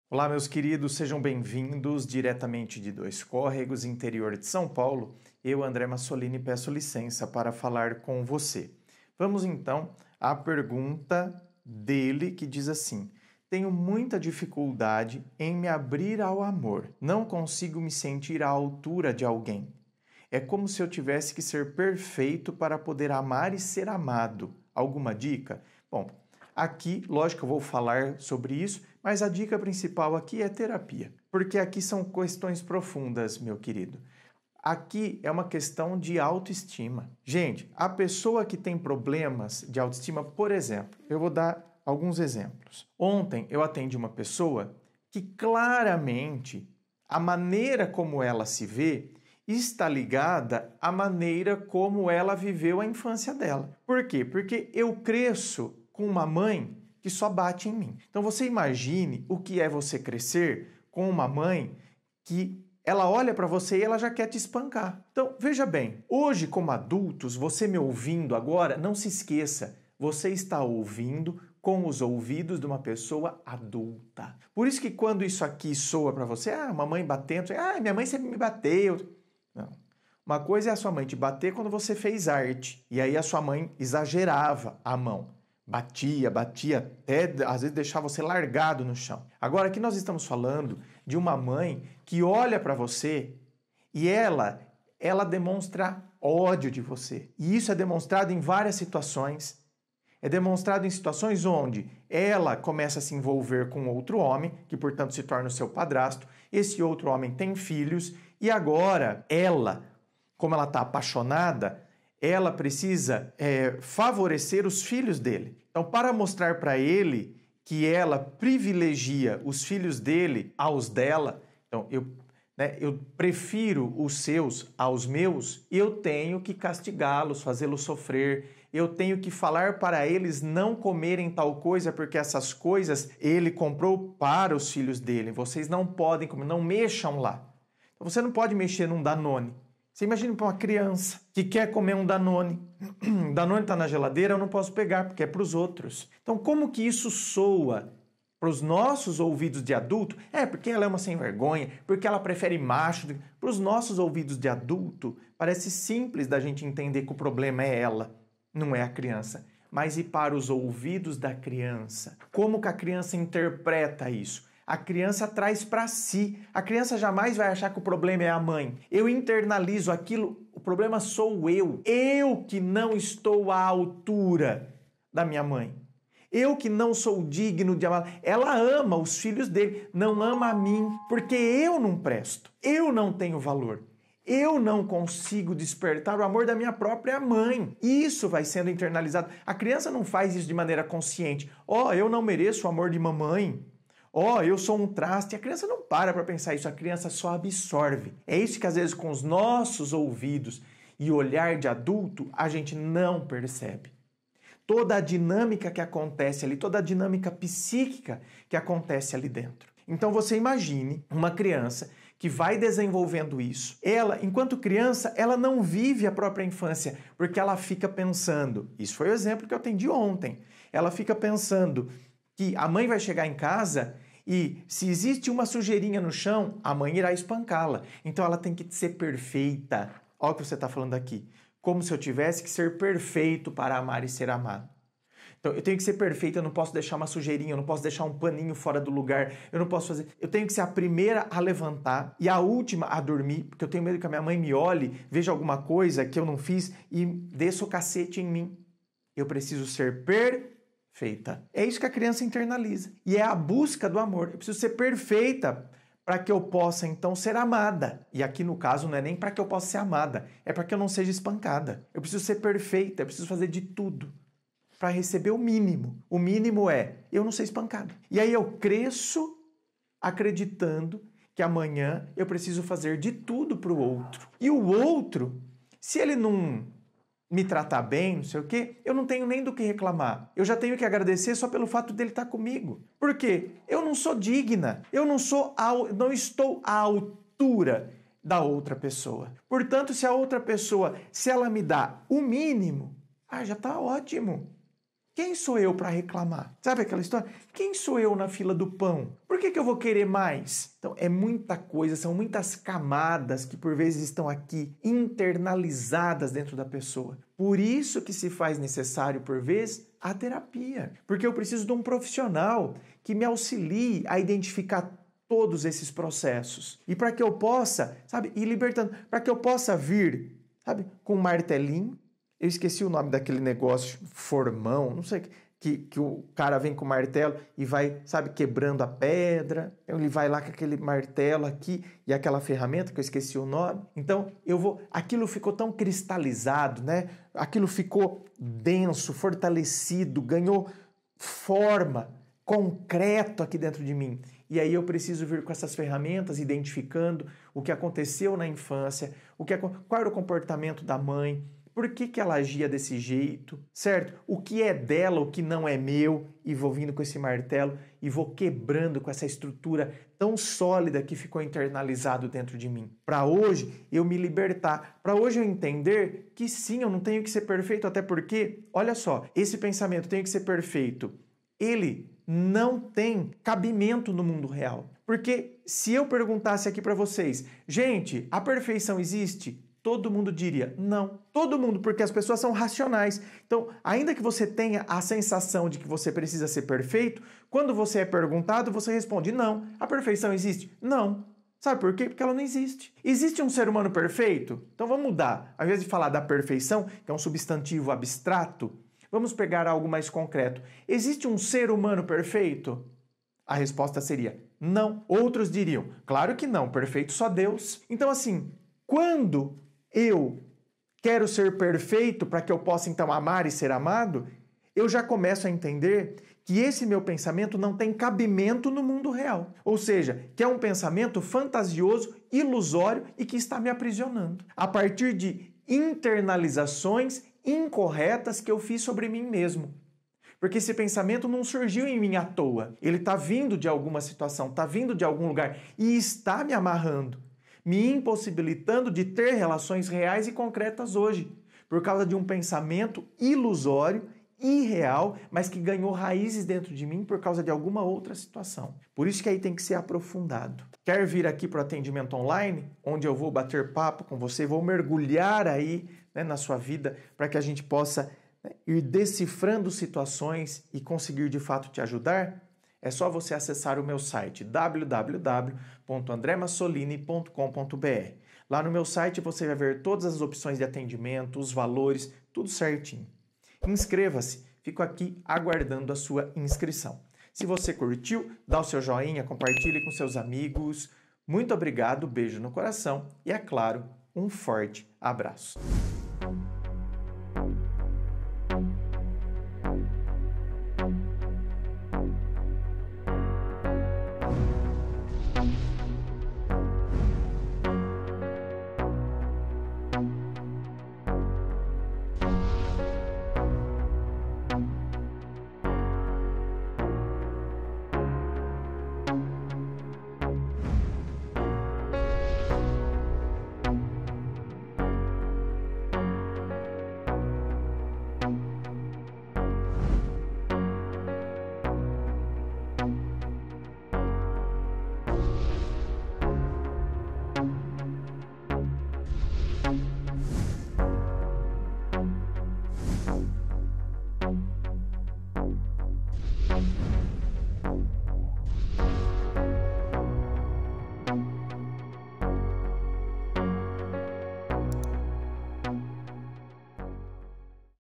Olá, meus queridos, sejam bem-vindos diretamente de Dois Córregos, interior de São Paulo. Eu, André Massolini, peço licença para falar com você. Vamos então à pergunta dele que diz assim: tenho muita dificuldade em me abrir ao amor. Não consigo me sentir à altura de alguém. É como se eu tivesse que ser perfeito para poder amar e ser amado. Alguma dica? Bom, aqui, lógico, eu vou falar sobre isso, mas a dica principal aqui é terapia. Porque aqui são questões profundas, meu querido. Aqui é uma questão de autoestima. Gente, a pessoa que tem problemas de autoestima, por exemplo, eu vou dar alguns exemplos. Ontem eu atendi uma pessoa que claramente a maneira como ela se vê está ligada à maneira como ela viveu a infância dela. Por quê? Porque eu cresço com uma mãe que só bate em mim. Então você imagine o que é você crescer com uma mãe que ela olha para você e ela já quer te espancar. Então, veja bem, hoje como adultos, você me ouvindo agora, não se esqueça, você está ouvindo com os ouvidos de uma pessoa adulta. Por isso que quando isso aqui soa para você, mamãe batendo, minha mãe sempre me bateu. Não. Uma coisa é a sua mãe te bater quando você fez arte, e aí a sua mãe exagerava a mão. Batia, até às vezes deixava você largado no chão. Agora aqui nós estamos falando de uma mãe que olha para você e ela demonstra ódio de você. E isso é demonstrado em várias situações. É demonstrado em situações onde ela começa a se envolver com outro homem, que portanto se torna o seu padrasto. Esse outro homem tem filhos e agora ela, como ela está apaixonada, ela precisa favorecer os filhos dele. Então, para mostrar para ele que ela privilegia os filhos dele aos dela, então eu prefiro os seus aos meus, eu tenho que castigá-los, fazê-los sofrer, eu tenho que falar para eles não comerem tal coisa, porque essas coisas ele comprou para os filhos dele. Vocês não podem comer, não mexam lá. Então, você não pode mexer num Danone. Você imagina para uma criança que quer comer um Danone. Danone está na geladeira, eu não posso pegar, porque é para os outros. Então, como que isso soa para os nossos ouvidos de adulto? Porque ela é uma sem vergonha, porque ela prefere macho. Para os nossos ouvidos de adulto, parece simples da gente entender que o problema é ela, não é a criança. Mas e para os ouvidos da criança? Como que a criança interpreta isso? A criança traz para si. A criança jamais vai achar que o problema é a mãe. Eu internalizo aquilo, o problema sou eu. Eu que não estou à altura da minha mãe. Eu que não sou digno de amar. Ela ama os filhos dele, não ama a mim, porque eu não presto. Eu não tenho valor. Eu não consigo despertar o amor da minha própria mãe. Isso vai sendo internalizado. A criança não faz isso de maneira consciente. Eu não mereço o amor de mamãe. Eu sou um traste. A criança não para pensar isso, a criança só absorve. É isso que às vezes com os nossos ouvidos e olhar de adulto a gente não percebe. Toda a dinâmica que acontece ali, toda a dinâmica psíquica que acontece ali dentro. Então você imagine uma criança que vai desenvolvendo isso. Ela, enquanto criança, ela não vive a própria infância, porque ela fica pensando, isso foi o exemplo que eu atendi ontem, ela fica pensando que a mãe vai chegar em casa e se existe uma sujeirinha no chão, a mãe irá espancá-la. Então ela tem que ser perfeita. Olha o que você está falando aqui. Como se eu tivesse que ser perfeito para amar e ser amado. Então eu tenho que ser perfeito, eu não posso deixar uma sujeirinha, eu não posso deixar um paninho fora do lugar, eu não posso fazer... Eu tenho que ser a primeira a levantar e a última a dormir, porque eu tenho medo que a minha mãe me olhe, veja alguma coisa que eu não fiz e desça o cacete em mim. Eu preciso ser perfeita. É isso que a criança internaliza. E é a busca do amor. Eu preciso ser perfeita para que eu possa, então, ser amada. E aqui, no caso, não é nem para que eu possa ser amada, é para que eu não seja espancada. Eu preciso ser perfeita, eu preciso fazer de tudo para receber o mínimo. O mínimo é, eu não ser espancada. E aí eu cresço acreditando que amanhã eu preciso fazer de tudo para o outro. E o outro, se ele não me tratar bem, não sei o quê, eu não tenho nem do que reclamar. Eu já tenho que agradecer só pelo fato dele estar comigo. Por quê? Eu não sou digna. Eu não estou à altura da outra pessoa. Portanto, se a outra pessoa, se ela me dá o mínimo, já está ótimo. Quem sou eu para reclamar? Sabe aquela história? Quem sou eu na fila do pão? Por que eu vou querer mais? Então, é muita coisa, são muitas camadas que por vezes estão aqui internalizadas dentro da pessoa. Por isso que se faz necessário, por vezes, a terapia. Porque eu preciso de um profissional que me auxilie a identificar todos esses processos. E para que eu possa, sabe, ir libertando, para que eu possa vir, sabe, com um martelinho. Eu esqueci o nome daquele negócio, formão, não sei, que o cara vem com o martelo e vai, sabe, quebrando a pedra. Ele vai lá com aquele martelo aqui e aquela ferramenta que eu esqueci o nome. Então, aquilo ficou tão cristalizado, né? Aquilo ficou denso, fortalecido, ganhou forma, concreto aqui dentro de mim. E aí eu preciso vir com essas ferramentas, identificando o que aconteceu na infância, qual era o comportamento da mãe, por que ela agia desse jeito, certo? O que é dela, o que não é meu, e vou vindo com esse martelo e vou quebrando com essa estrutura tão sólida que ficou internalizado dentro de mim. Para hoje eu me libertar, para hoje eu entender que sim, eu não tenho que ser perfeito, até porque, olha só, esse pensamento tenho que ser perfeito, ele não tem cabimento no mundo real. Porque se eu perguntasse aqui para vocês, gente, a perfeição existe? Todo mundo diria não. Todo mundo, porque as pessoas são racionais. Então, ainda que você tenha a sensação de que você precisa ser perfeito, quando você é perguntado, você responde não. A perfeição existe? Não. Sabe por quê? Porque ela não existe. Existe um ser humano perfeito? Então vamos mudar. Ao invés de falar da perfeição, que é um substantivo abstrato, vamos pegar algo mais concreto. Existe um ser humano perfeito? A resposta seria não. Outros diriam, claro que não, perfeito só Deus. Então assim, quando eu quero ser perfeito para que eu possa então amar e ser amado, eu já começo a entender que esse meu pensamento não tem cabimento no mundo real. Ou seja, que é um pensamento fantasioso, ilusório e que está me aprisionando. A partir de internalizações incorretas que eu fiz sobre mim mesmo. Porque esse pensamento não surgiu em mim à toa. Ele está vindo de alguma situação, está vindo de algum lugar e está me amarrando, me impossibilitando de ter relações reais e concretas hoje, por causa de um pensamento ilusório, irreal, mas que ganhou raízes dentro de mim por causa de alguma outra situação. Por isso que aí tem que ser aprofundado. Quer vir aqui para o atendimento online, onde eu vou bater papo com você, vou mergulhar aí, né, na sua vida, para que a gente possa, né, ir decifrando situações e conseguir de fato te ajudar? É só você acessar o meu site www.andremassolini.com.br. Lá no meu site você vai ver todas as opções de atendimento, os valores, tudo certinho. Inscreva-se, fico aqui aguardando a sua inscrição. Se você curtiu, dá o seu joinha, compartilhe com seus amigos. Muito obrigado, beijo no coração e, é claro, um forte abraço.